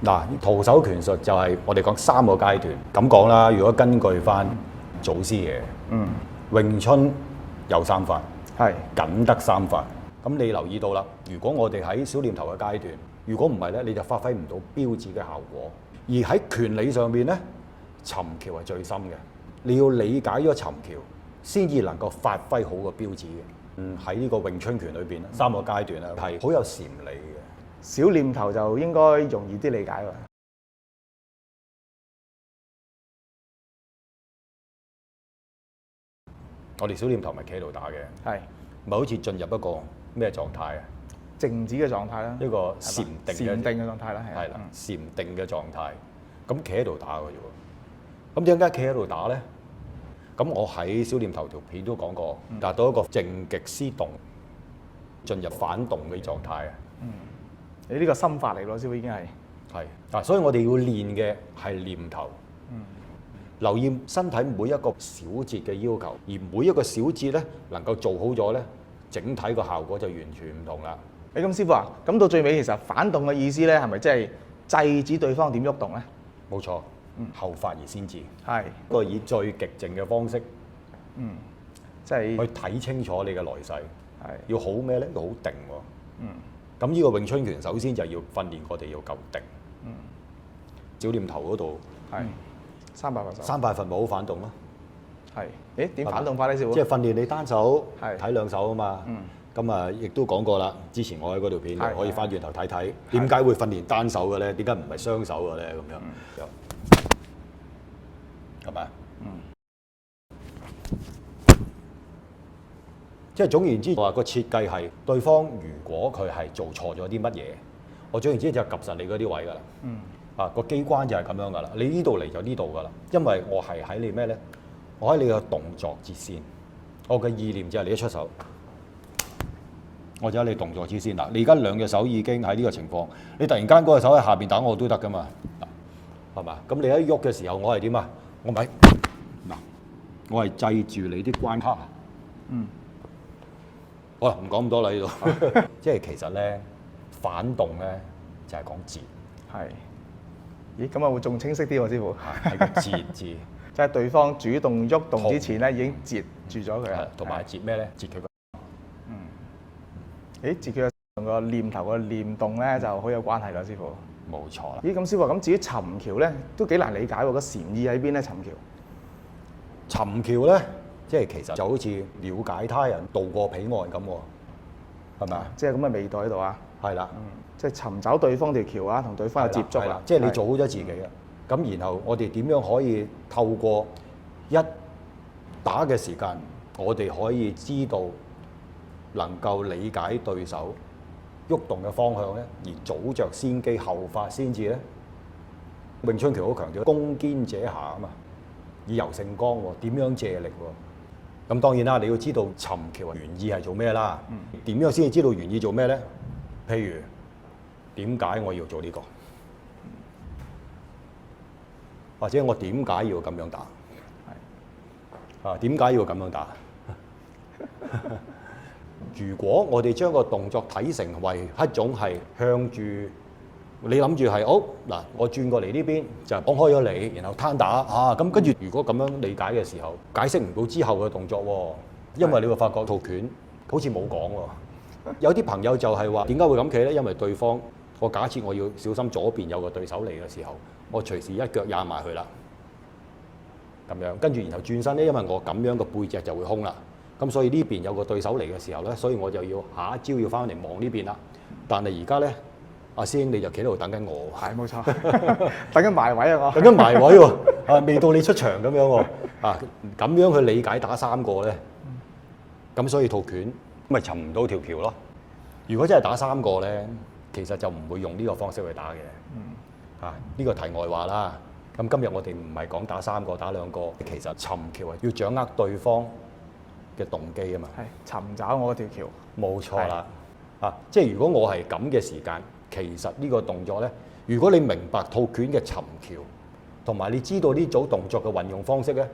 嗱，徒手拳術就係我哋講3個階段。咁講啦，如果根據翻祖師爺，詠春有3法，係僅得3法。咁你留意到啦，如果我哋喺小念頭嘅階段，如果唔係咧，你就發揮唔到標指嘅效果。而喺拳理上邊咧，尋橋係最深嘅。你要理解咗尋橋，先至能夠發揮好個標指嘅。喺呢個詠春拳裏邊3個階段咧，係好有禪理嘅。小念頭就應該容易啲理解喎。我哋小念頭咪企喺度打嘅，係咪好似進入一個咩狀態啊？靜止嘅狀態啦，一個禪定禪定嘅狀態啦，係啦，禪定嘅狀態。咁企喺度打嘅啫喎。咁點解企喺度打咧？咁我喺小念頭條片都講過，達到一個靜極思動，進入反動嘅狀態啊。你呢個心法嚟咯，師傅已經係。係啊，所以我哋要練嘅係念頭。留意身體每一個小節嘅要求，而每一個小節咧能夠做好咗咧，整體個效果就完全唔同啦。咁師傅啊，咁到最尾其實反動嘅意思咧，係咪即係制止對方點喐動咧？冇錯，後發而先至，係不過以最極靜嘅方式，即係去睇清楚你嘅來勢。係要好咩咧？要好定喎。咁呢個詠春拳首先就要訓練我哋要夠定。小念頭嗰度係300法手。 3拜佛冇好反動咯。係，誒點反動法咧，師傅？即係訓練你單手係睇2手啊嘛。咁啊，亦都講過啦。之前我喺嗰條片係可以翻轉頭睇睇，點解會訓練單手嘅咧？點解唔係雙手嘅咧？咁樣係咪？即係總言之，話個設計係對方如果佢係做錯咗啲乜嘢，我總言之就及實你嗰啲位㗎啦。啊，個機關就係咁樣㗎啦。你呢度嚟就呢度㗎啦，因為我係喺你咩咧？我喺你嘅動作之先，我嘅意念就係你一出手，我就喺你動作之先嗱。你而家2隻手已經喺呢個情況，你突然間嗰隻手喺下邊打我都得㗎嘛，係嘛？咁你一喐嘅時候，我係點啊？我咪嗱，我係制住你啲關卡。好啦，唔講咁多啦呢度。即係其實咧，反動咧就係講截，係。咦，咁啊會仲清晰啲喎，師傅。係個截字，即係對方主動喐動之前咧，已經截住咗佢啦。同埋截咩咧？截佢個。誒，截佢同個念頭個念動咧就好有關係啦，師傅。冇錯啦。咦，咁師傅咁至於尋橋咧，都幾難理解喎。個禪意喺邊咧？尋橋。尋橋咧，即係其實就好似了解他人、渡過彼岸咁喎，係咪啊？即係咁嘅味道喺度啊。係啦。即係尋找對方條橋啊，同對方有接觸啦。即係你做好咗自己啦。咁然後我哋點樣可以透過一打嘅時間，我哋可以知道能夠理解對手喐動嘅方向咧，而早着先機，後發先至咧。詠春拳好強調攻堅者下啊嘛，以柔勝剛喎，點樣借力喎？咁當然啦，你要知道尋橋原意係做咩啦？點樣先至知道原意做咩咧？譬如點解我要做呢個？或者我點解要咁樣打？點解要咁樣打？如果我哋將個動作睇成為一種係向住你諗住係好嗱，我轉過嚟呢邊就綁開咗你，然後攤打啊，咁跟住如果咁樣理解嘅時候，解釋唔到之後嘅動作喎，因為你會發覺套拳好似冇講喎。有啲朋友就係話點解會咁企咧？因為對方我假設我要小心左邊有個對手嚟嘅時候，我隨時一腳壓埋去啦，咁樣跟住然後轉身咧，因為我咁樣個背脊就會空啦，咁所以呢邊有個對手嚟嘅時候咧，所以我就要下一招要翻嚟望呢邊啦。但係而家咧，阿師兄你就企喺度等緊我，係冇錯，等緊埋位啊我，等緊埋位喎，未到你出場咁樣喎，咁樣去理解打3個咧，咁所以套拳咪尋唔到條橋咯。如果真係打3個咧，其實就唔會用呢個方式去打嘅。呢個題外話啦。咁今日我哋唔係講打3個、打2個，其實尋橋係要掌握對方嘅動機啊嘛。係尋找我條橋。冇錯啦。即係如果我係咁嘅時間，其實呢個動作咧，如果你明白套拳嘅尋橋，同埋你知道呢組動作嘅運用方式咧，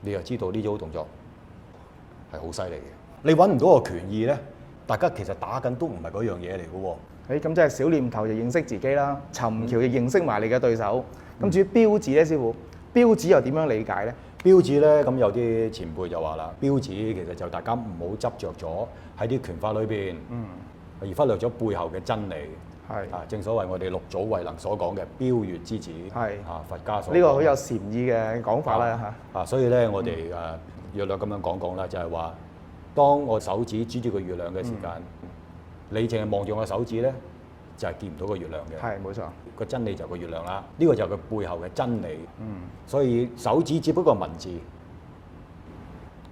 你就知道呢組動作係好犀利嘅。你揾唔到個拳意咧，大家其實打緊都唔係嗰樣嘢嚟嘅喎。咁即係小念頭就認識自己啦，尋橋就認識埋你嘅對手。咁至於標指咧，師傅，標指又點樣理解咧？標指咧，咁有啲前輩就話啦，標指其實就大家唔好執着咗喺啲拳法裏邊，而忽略咗背後嘅真理。係正所謂我哋六祖慧能所講嘅標月之子，係佛家所呢個好有禪意嘅講法啦嚇。所以咧我哋約略咁樣講啦，就係話，當我手指指住個月亮嘅時間，你淨係望住我手指咧，就係見唔到個月亮嘅。係冇錯，個真理就係個月亮啦，呢個就係佢背後嘅真理。所以手指只不過文字，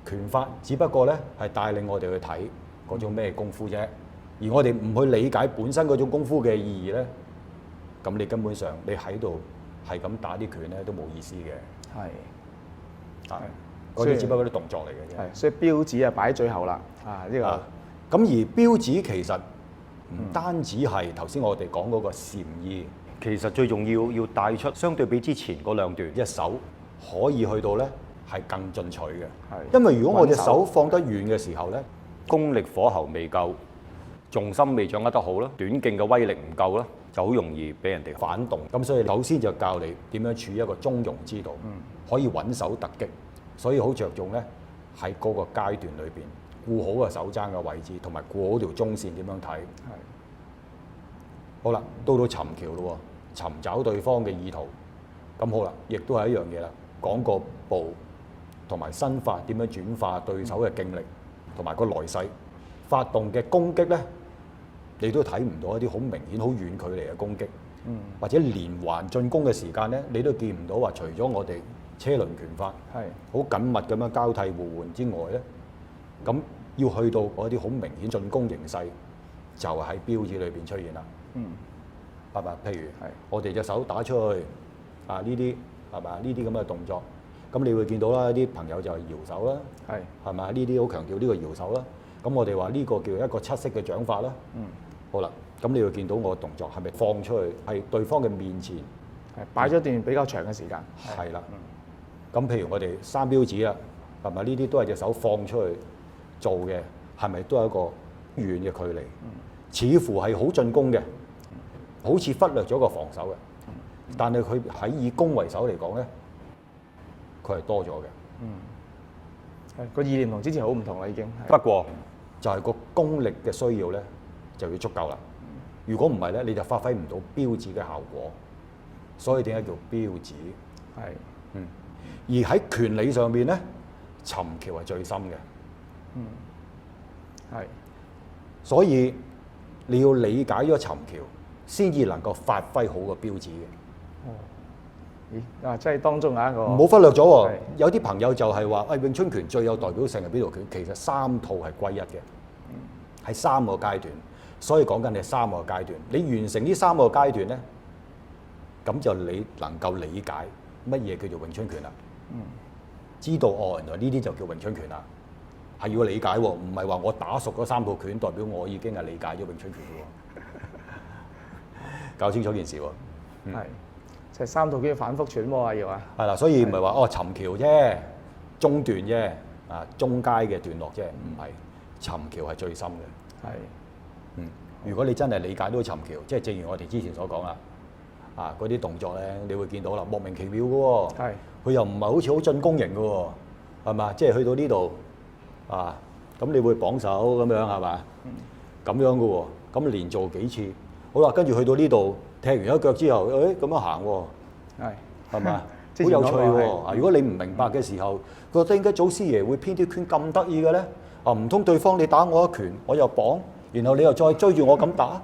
拳法只不過咧係帶領我哋去睇嗰種咩功夫啫。而我哋唔去理解本身嗰種功夫嘅意義咧，咁你根本上你喺度係咁打啲拳咧都冇意思嘅。係嗰啲只不過啲動作嚟嘅啫。係，所以標指啊擺喺最後啦。呢個咁而標指其實唔單止係頭先我哋講嗰個禪意，其實最重要帶出相對比之前嗰兩段，一手可以去到咧係更進取嘅。因為如果我隻手放得遠嘅時候咧，功力火候未夠，重心未掌握得好啦，短勁嘅威力唔夠啦，就好容易俾人哋反動。咁所以首先就教你點樣處於一個中庸之道，可以穩手突擊。所以好着重咧喺嗰個階段裏邊，顧好個手踭嘅位置，同埋顧好條中線點樣睇。好啦，到尋橋咯喎，尋找對方嘅意圖。咁好啦，亦都係一樣嘢啦，講個步同埋身法點樣轉化對手嘅勁力，同埋個來勢。發動嘅攻擊咧，你都睇唔到一啲好明顯、好遠距離嘅攻擊，或者連環進攻嘅時間咧，你都見唔到話除咗我哋車輪拳法係好緊密咁樣交替互換之外咧，咁要去到嗰啲好明顯進攻形勢，就喺標指裏邊出現啦。係咪？譬如我哋隻手打出去呢啲係咪？呢啲咁嘅動作，咁你會見到啦，啲朋友就係搖手啦，係咪？呢啲好強調呢個搖手啦。咁我哋話呢個叫一個七式嘅掌法啦。好啦，咁你會見到我嘅動作係咪放出去係對方嘅面前，擺咗一段比較長嘅時間。係啦。咁譬如我哋三標指啦，係咪？呢啲都係隻手放出去做嘅，係咪都係一個遠嘅距離？似乎係好進攻嘅，好似忽略咗個防守嘅。但係佢喺以攻為守嚟講咧，佢係多咗嘅。個意念同之前好唔同啦，已經。不過就係個功力嘅需要咧，就要足夠啦。如果唔係咧，你就發揮唔到標指嘅效果。所以點解叫標指？而喺拳理上面咧，尋橋係最深嘅。所以你要理解咗尋橋，先至能夠發揮好個標指嘅。即係當中有一個唔好忽略咗喎。有啲朋友就係話，詠春拳最有代表性係邊度拳？其實三套係歸一嘅，係三個階段。所以講緊係三個階段。你完成呢三個階段咧，咁就你能夠理解乜嘢叫做詠春拳啦。知道原來呢啲就叫詠春拳啦，係要理解喎，唔係話我打熟嗰三套拳代表我已經係理解咗詠春拳嘅喎。搞清楚件事喎。即係三套拳反覆揣摩啊，要啊。係啦，所以唔係話尋橋啫，中段啫，中階嘅段落啫，唔係尋橋係最深嘅。如果你真係理解到尋橋，即係正如我哋之前所講啦，嗰啲動作咧，你會見到啦，莫名其妙嘅喎。佢又唔係好似好進攻型嘅喎，係嘛？即係去到呢度咁你會綁手咁樣係嘛？咁樣嘅喎，咁連做幾次，好啦，跟住去到呢度踢完一腳之後，咁樣行喎，係嘛？好有趣喎！如果你唔明白嘅時候，覺得點解祖師爺會編啲拳咁得意嘅咧？唔通對方你打我一拳，我又綁，然後你又再追住我咁打，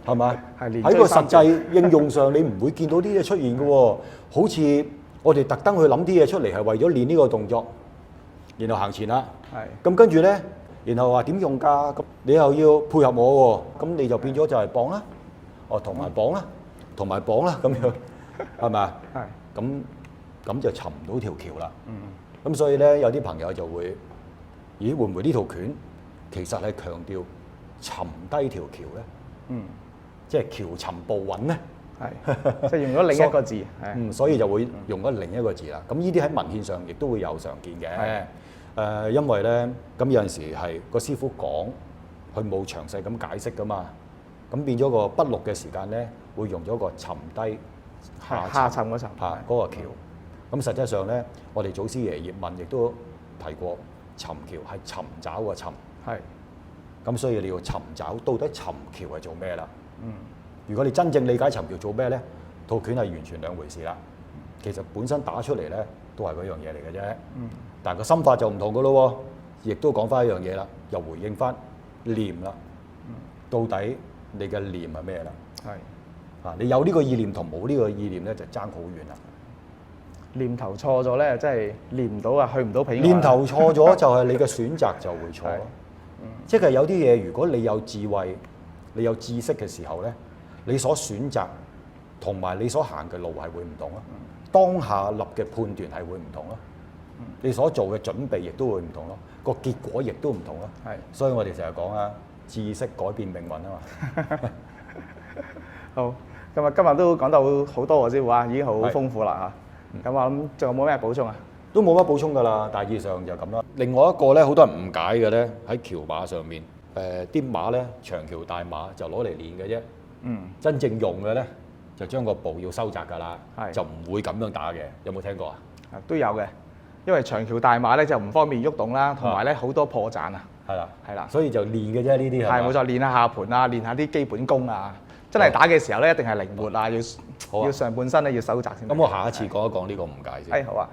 係嘛？喺個實際應用上，你唔會見到啲嘢出現嘅喎，好似我哋特登去諗啲嘢出嚟，係為咗練呢個動作，然後行前啦。咁跟住咧，然後話點用㗎？咁你又要配合我喎，咁你就變咗就係綁啦，同埋綁啦，同埋綁啦，咁樣係咪？咁就尋唔到條橋啦。咁所以咧，有啲朋友就會，咦？會唔會呢套拳其實係強調尋低條橋咧？即係橋尋步穩咧？即係用咗另一個字。所以就會用咗另一個字啦。咁呢啲喺文獻上亦都會有常見嘅。因為咧，咁有陣時係個師傅講，佢冇詳細咁解釋噶嘛。咁變咗個不錄嘅時間咧，會用咗個沉低下沉嗰層嗰個橋。咁實際上咧，我哋祖師爺葉問亦都提過，尋橋係尋找個尋。係。咁所以你要尋找到底尋橋係做咩啦？嗯。如果你真正理解尋橋做咩咧，套拳係完全兩回事啦。其實本身打出嚟咧都係嗰樣嘢嚟嘅啫。嗯。但係個心法就唔同噶咯喎，亦都講翻一樣嘢啦，又回應翻念啦。到底你嘅念係咩啦？係。啊，你有呢個意念同冇呢個意念咧，就爭好遠啦。念頭錯咗咧，真係念唔到啊，去唔到彼岸。念頭錯咗就係你嘅選擇就會錯咯。即係有啲嘢，如果你有智慧、你有知識嘅時候咧，你所選擇同埋你所行嘅路係會唔同咯。當下立嘅判斷係會唔同咯。你所做嘅準備亦都會唔同咯。個結果亦都唔同咯。係。所以我哋成日講啊，知識改變命運啊嘛。好，今日都講到好多喎，師傅啊，已經好豐富啦嚇。咁我諗仲有冇咩補充啊？都冇乜補充㗎啦，大致上就咁啦。另外一個咧，好多人誤解嘅咧，喺橋馬上面，啲馬咧長橋大馬就攞嚟練嘅啫。嗯。真正用嘅咧，就將個步要收窄㗎啦，係就唔會咁樣打嘅。有冇聽過啊？都有嘅，因為長橋大馬咧就唔方便喐動啦，同埋咧好多破綻啊。係啦，係啦，所以就練嘅啫，呢啲係冇錯，練下下盤啊，練下啲基本功啊。真係打嘅時候咧，一定係靈活啊，要上半身咧要收窄先。咁我下一次講一講呢個誤解先。好啊。